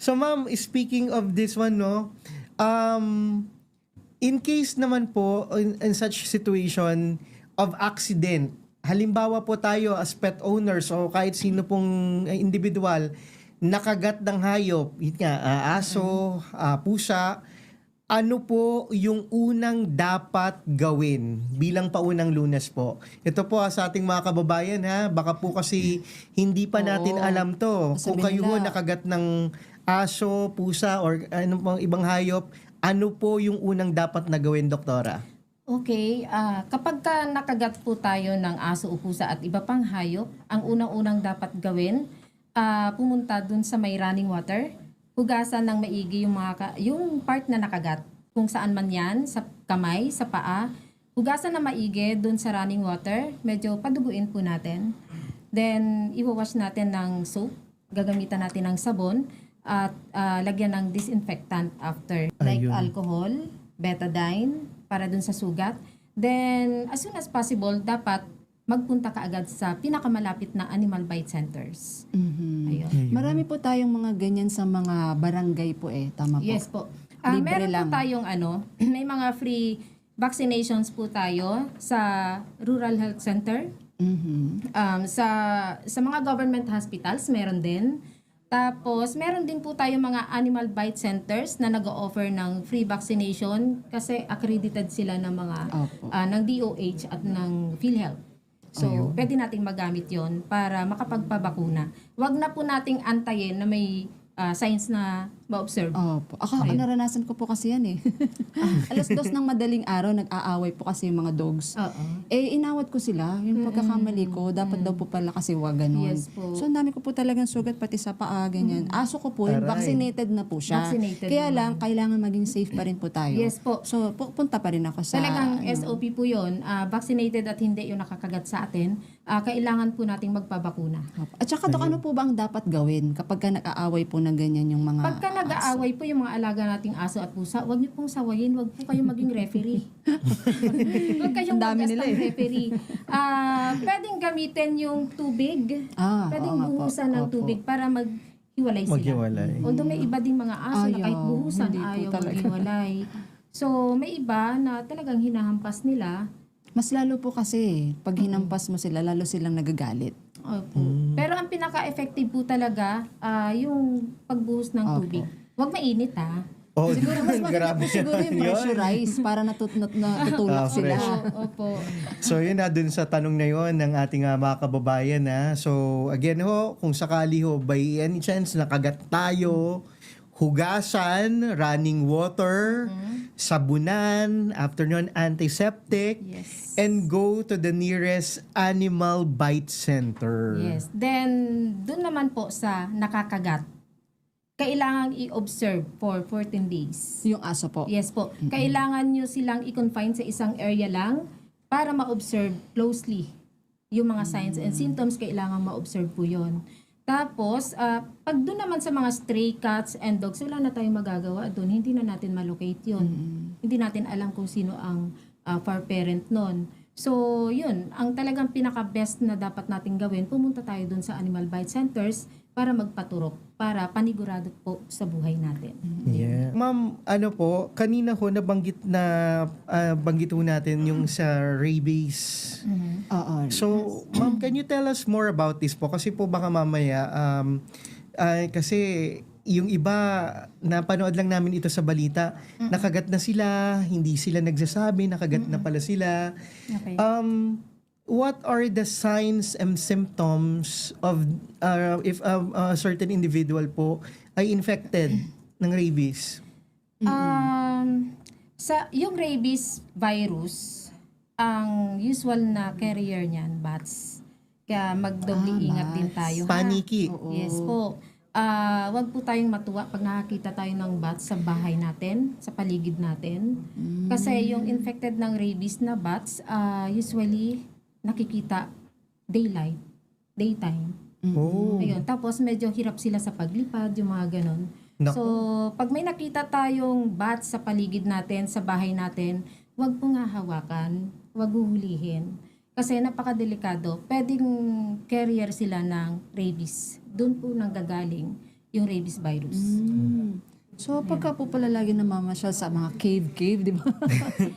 So ma'am, speaking of this one, no, um, in case naman po, in such situation of accident, halimbawa po tayo as pet owners o kahit sino pong individual, nakagat ng hayop, yun nga, aso, pusa, ano po yung unang dapat gawin bilang paunang Lunes po? Ito po sa ating mga kababayan ha, baka po kasi hindi pa natin Oo. alam to. Kung Sabi kayo ho nila, nakagat ng aso, pusa, or ano pang ibang hayop, ano po yung unang dapat na gawin, doktora? Okay, kapag ka nakagat po tayo ng aso o pusa at iba pang hayop, ang unang-unang dapat gawin, pumunta dun sa may running water, hugasan ng maigi yung yung part na nakagat, kung saan man yan, sa kamay, sa paa, hugasan na maigi dun sa running water, medyo paduguin po natin. Then, iwawash natin ng soap, gagamitan natin ng sabon, at lagyan ng disinfectant after, like Ayun. alcohol, betadine, para dun sa sugat. Then, as soon as possible, dapat magpunta ka agad sa pinakamalapit na animal bite centers. Ayun. Marami po tayong mga ganyan sa mga barangay po tama po. Yes po. Libre Meron lang. po tayong may mga free vaccinations po tayo sa Rural Health Center. Sa mga government hospitals, meron din. Tapos, meron din po tayo mga animal bite centers na nag-o-offer ng free vaccination kasi accredited sila ng mga Opo. ng DOH at ng PhilHealth. So, pwede nating magamit yon para makapagpabakuna. Huwag na po nating antayin na may signs na ma-observe. Opo. Ako, naranasan ko po kasi yan Alas 2 ng madaling araw, nag-aaway po kasi yung mga dogs. Oo. Inawat ko sila. Yung pagkakamali ko, dapat daw po pala kasi wag ganun. Yes po. So, ang dami ko po talagang sugat, pati sa paa, ganyan. Aso ko po, Aray. vaccinated na po siya. Vaccinated Kaya naman. lang, kailangan maging safe pa rin po tayo. Yes po. So, pupunta pa rin ako sa... Talagang SOP po yun. Vaccinated at hindi yung nakakagat sa atin. Kailangan po nating magpabakuna. Opo. At saka, Dok, ano po ba ang dapat gawin kapag ka nag-aaway po ng ganyan yung mga... Pagka nag-aaway po yung mga alaga nating aso at pusa, huwag niyo pong sawayin, huwag po kayong maging referee. Huwag kayong Ang dami mag-gas nila ng referee. Pwedeng gamitin yung tubig. Pwedeng oo nga po. buhusan ng Opo. tubig para maghiwalay sila. Maghiwalay. Although may iba ding mga aso na kahit Ayaw, buhusan, hindi po ayaw talaga. maghiwalay. So, may iba na talagang hinahampas nila. Mas lalo po kasi, pag hinampas mo sila, lalo silang nagagalit. Opo. Pero ang pinaka-effective po talaga, yung pagbuhos ng Opo. tubig. Huwag mainit Oh, Siguro mas grabe maganda po siguro yung yun. pressurize para natutulak sila. fresh. Opo. So yun na dun sa tanong na yun ng ating mga kababayan na. So again ho, kung sakali ho by any chance nakagat tayo, hugasan, running water, sabunan, after nun antiseptic, Yes. and go to the nearest animal bite center. Yes. Then, dun naman po sa nakakagat, kailangan i-observe for 14 days. Yung aso po. Yes po. Kailangan nyo silang i-confine sa isang area lang para ma-observe closely yung mga signs and symptoms. Kailangan ma-observe po yun. Tapos, pag doon naman sa mga stray cats and dogs, wala na tayong magagawa doon. Hindi na natin malocate yun. Hindi natin alam kung sino ang far parent nun. So, yun. Ang talagang pinaka-best na dapat natin gawin, pumunta tayo doon sa animal bite centers para magpaturok, para panigurado po sa buhay natin. Yeah. Ma'am, ano po, kanina ho nabanggit banggit ho natin yung sa rabies. Oo. So, ma'am, can you tell us more about this po? Kasi po baka mamaya, kasi yung iba, napanood lang namin ito sa balita, nakagat na sila, hindi sila nagsasabi, nakagat na pala sila. Okay. What are the signs and symptoms of if a certain individual po ay infected ng rabies? Yung rabies virus, ang usual na carrier niyan, bats. Kaya magdobling ingat din tayo. ha? Paniki. Yes po. Wag po tayong matuwa pag nakakita tayo ng bats sa bahay natin, sa paligid natin. Kasi yung infected ng rabies na bats, usually nakikita daytime. Oh. Ayun. Tapos medyo hirap sila sa paglipad, yung mga ganon. Naku. So, pag may nakita tayong bats sa paligid natin, sa bahay natin, wag pong hahawakan, wag huhulihin. Kasi napakadelikado. Pwedeng carrier sila ng rabies. Doon po nanggagaling yung rabies virus. So, pagka po pala lagi namamasyal sa mga cave, di ba?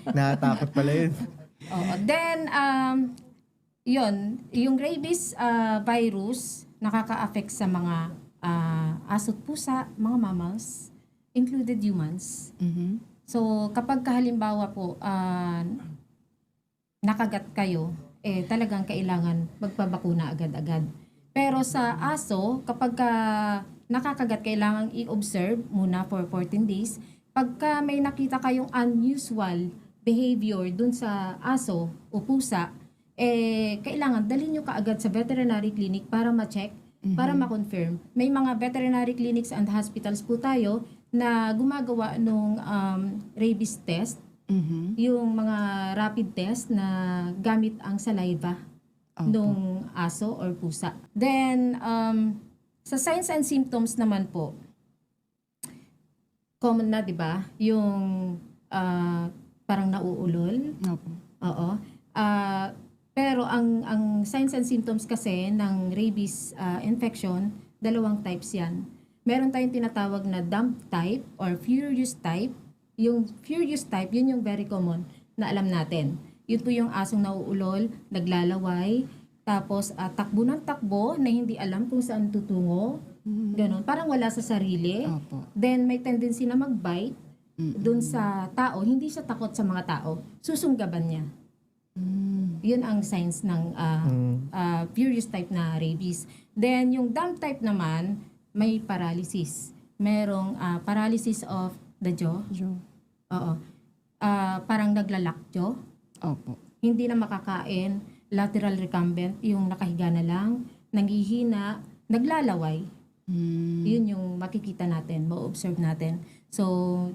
Natatakot pala yun. Oo. Then, yun, yung rabies virus nakaka-affect sa mga aso't pusa, mga mammals, included humans. So, kapag halimbawa po, nakagat kayo, talagang kailangan magpabakuna agad-agad. Pero sa aso, kapag nakakagat, kailangan i-observe muna for 14 days. Pagka may nakita kayong unusual behavior dun sa aso o pusa, kailangan dalhin nyo kaagad sa veterinary clinic para ma-check, para ma-confirm. May mga veterinary clinics and hospitals po tayo na gumagawa ng rabies test, yung mga rapid test na gamit ang saliva nung aso or pusa. Then, sa signs and symptoms naman po, common na, di ba? Yung parang nauulol. Opo. Oo. Pero ang signs and symptoms kasi ng rabies infection, dalawang types yan. Meron tayong tinatawag na dump type or furious type. Yung furious type, yun yung very common na alam natin. Yun po yung asong nauulol, naglalaway, tapos takbo ng takbo na hindi alam kung saan tutungo. Ganon. Parang wala sa sarili. Opo. Then may tendency na mag-bite dun sa tao. Hindi siya takot sa mga tao. Susunggaban niya. Yun ang signs ng furious type na rabies. Then yung dump type naman, may paralysis. Merong paralysis of the jaw. Oo. Parang naglalakjo. Opo. Hindi na makakain. Lateral recumbent, yung nakahiga na lang, nanghihina, naglalaway. Yun yung makikita natin, ma-observe natin. So,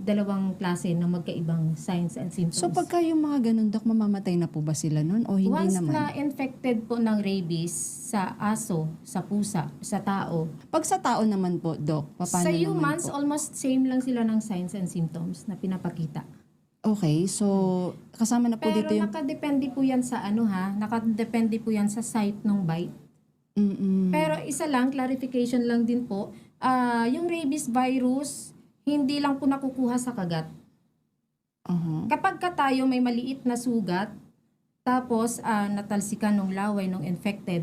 dalawang klase ng magkaibang signs and symptoms. So, pagka yung mga ganun, Dok, mamamatay na po ba sila nun o hindi Once naman? na infected po ng rabies sa aso, sa pusa, sa tao, Pag sa tao naman po, Dok, paano sa naman humans, po? almost same lang sila ng signs and symptoms na pinapakita. Okay, so kasama na po Pero dito yung... nakadepende po yan sa nakadepende po yan sa site ng bite. Pero isa lang, clarification lang din po, yung rabies virus, hindi lang po nakukuha sa kagat. Kapag tayo may maliit na sugat, tapos natalsikan ng laway ng infected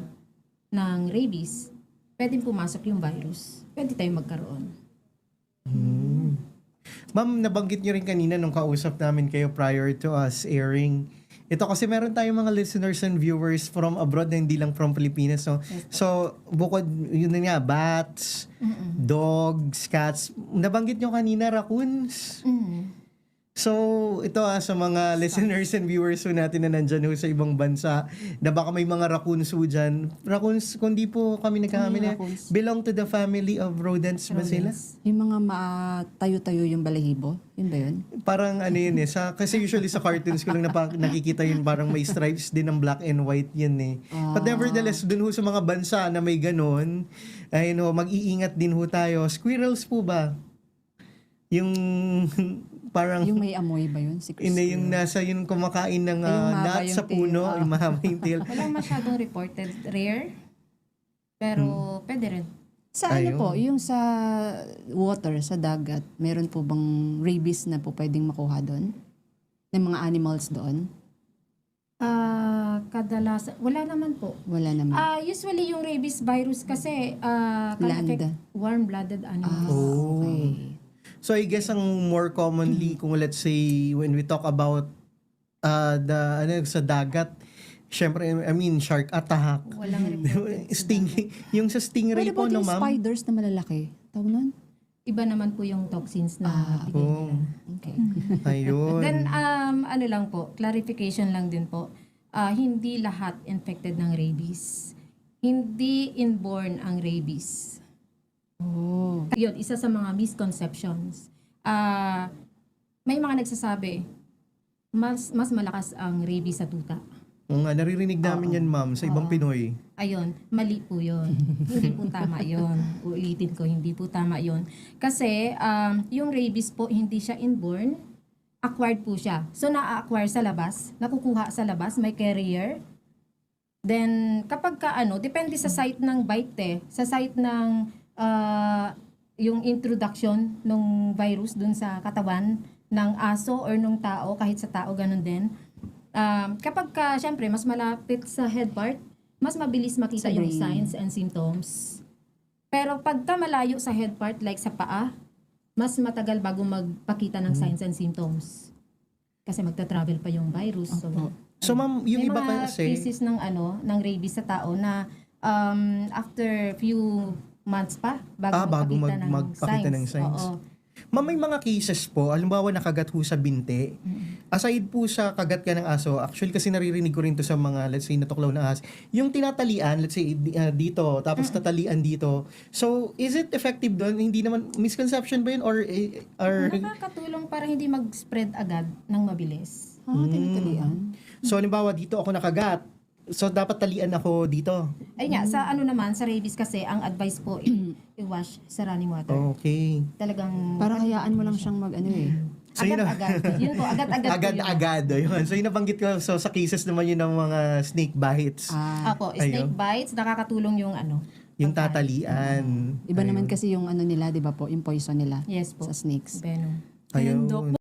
ng rabies, pwedeng pumasok yung virus. Pwede tayo magkaroon. Ma'am, nabanggit nyo rin kanina nung kausap namin kayo prior to us airing. Ito kasi meron tayong mga listeners and viewers from abroad na hindi lang from Pilipinas. So bukod, yun na nga, bats, dogs, cats. Nabanggit nyo kanina, raccoons. So, ito sa mga listeners and viewers ho natin na nandyan ho sa ibang bansa, na baka may mga raccoons ho dyan. Raccoons, kung di po kami nagkakamali, raccoons? belong to the family of rodents ba sila? Yung mga tayo-tayo yung balahibo, yun ba yun? Parang ano yun kasi usually sa cartoons ko lang nakikita yun, parang may stripes din ng black and white yun eh. But nevertheless, dun ho sa mga bansa na may ganon, ayun ho, mag-iingat din ho tayo. Squirrels po ba? Yung parang... Yung may amoy ba yun? Hindi, yung nasa yung kumakain ng mahaba nuts yung sa puno, tail. yung mahaba yung tail. Walang masyadong reported. Rare. Pero pwede rin. Sa ano Ayun. po, yung sa water, sa dagat, meron po bang rabies na po pwedeng makuha doon? Ng mga animals doon? Kadalasan, wala naman po. Wala naman. Usually yung rabies virus kasi can Land. affect warm-blooded animals. Okay. So I guess ang more commonly kung let's say when we talk about sa dagat, syempre I mean shark attack, Walang reported. yung sa stingray What po about no yung ma'am? spiders na malalaki? Tawag nun? Iba naman po yung toxins na bigay Oh, nila. Okay. ayun. Then ano lang po, clarification lang din po. Hindi lahat infected ng rabies. Hindi inborn ang rabies. Oh. Yun, isa sa mga misconceptions. May mga nagsasabi, mas malakas ang rabies sa tuta. Oo nga, naririnig namin yan ma'am sa ibang Pinoy. Ayun, mali po yun. Hindi po tama yun. Uulitin ko, hindi po tama yun. Kasi yung rabies po, hindi siya inborn, acquired po siya. So na-acquire sa labas, nakukuha sa labas, may carrier. Then kapag depende sa site ng bite sa site ng yung introduction ng virus dun sa katawan ng aso or ng tao, kahit sa tao ganun din. Kapag syempre mas malapit sa head part, mas mabilis makita Sa yung brain. signs and symptoms. Pero pagka malayo sa head part like sa paa, mas matagal bago magpakita ng signs and symptoms. Kasi magta-travel pa yung virus. So, Opo. So ma'am, yung may iba mga kasi, cases ng ng rabies sa tao na after few months pa bago magpakita ng signs. Oo. ma'am, may mga cases po, halimbawa nakagat ho sa binti, aside po sa kagat ka ng aso, actually kasi naririnig ko rin to sa mga, let's say, natuklaw na ahas, yung tinatalian, let's say, dito, tapos tatalian dito. So, is it effective doon? Hindi naman, misconception ba yun? Or Nakakatulong para hindi mag-spread agad ng mabilis. Tinatalian. so, halimbawa, dito ako nakagat. So, dapat talian ako dito. Ay nga, sa sa rabies kasi, ang advice po i-wash sa running water. Okay. Talagang Parang hayaan mo lang siyang So, yun na- agad-agad. Yun po, agad-agad po yun. Agad-agad. Yun. So, yung nabanggit ko, so sa cases naman yun ng mga snake bites. Apo, snake Ayun. bites, nakakatulong yung Yung tatalian. Iba naman kasi yung nila, di ba po, yung poison nila Yes po. sa snakes. Venom. Ayun. Doc,